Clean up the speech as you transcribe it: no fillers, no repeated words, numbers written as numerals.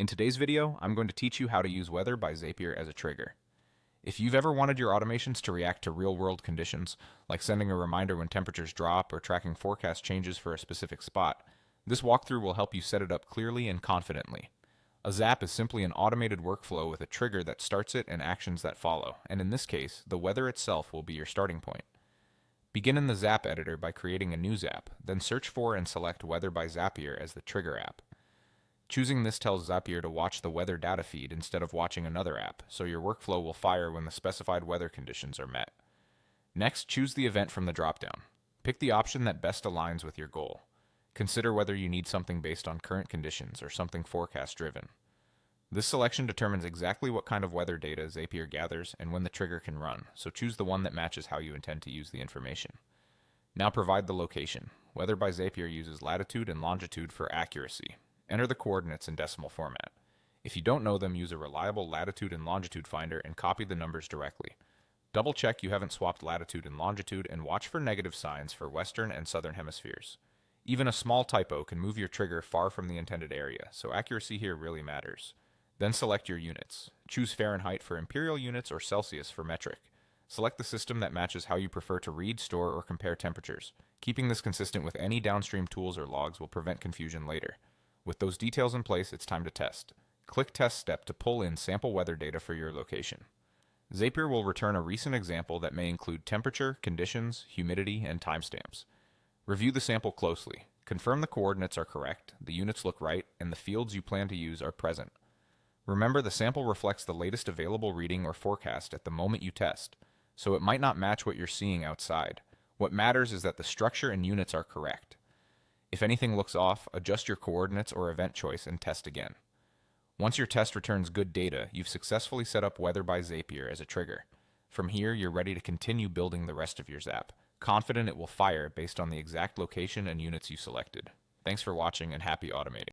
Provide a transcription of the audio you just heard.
In today's video, I'm going to teach you how to use Weather by Zapier as a trigger. If you've ever wanted your automations to react to real-world conditions, like sending a reminder when temperatures drop or tracking forecast changes for a specific spot, this walkthrough will help you set it up clearly and confidently. A zap is simply an automated workflow with a trigger that starts it and actions that follow, and in this case, the weather itself will be your starting point. Begin in the Zap editor by creating a new zap, then search for and select Weather by Zapier as the trigger app. Choosing this tells Zapier to watch the weather data feed instead of watching another app, so your workflow will fire when the specified weather conditions are met. Next, choose the event from the dropdown. Pick the option that best aligns with your goal. Consider whether you need something based on current conditions or something forecast-driven. This selection determines exactly what kind of weather data Zapier gathers and when the trigger can run, so choose the one that matches how you intend to use the information. Now provide the location. Weather by Zapier uses latitude and longitude for accuracy. Enter the coordinates in decimal format. If you don't know them, use a reliable latitude and longitude finder and copy the numbers directly. Double check you haven't swapped latitude and longitude and watch for negative signs for western and southern hemispheres. Even a small typo can move your trigger far from the intended area, so accuracy here really matters. Then select your units. Choose Fahrenheit for imperial units or Celsius for metric. Select the system that matches how you prefer to read, store, or compare temperatures. Keeping this consistent with any downstream tools or logs will prevent confusion later. With those details in place, it's time to test. Click Test Step to pull in sample weather data for your location. Zapier will return a recent example that may include temperature, conditions, humidity, and timestamps. Review the sample closely. Confirm the coordinates are correct, the units look right, and the fields you plan to use are present. Remember, the sample reflects the latest available reading or forecast at the moment you test, so it might not match what you're seeing outside. What matters is that the structure and units are correct. If anything looks off, adjust your coordinates or event choice and test again. Once your test returns good data, you've successfully set up Weather by Zapier as a trigger. From here, you're ready to continue building the rest of your Zap, confident it will fire based on the exact location and units you selected. Thanks for watching and happy automating.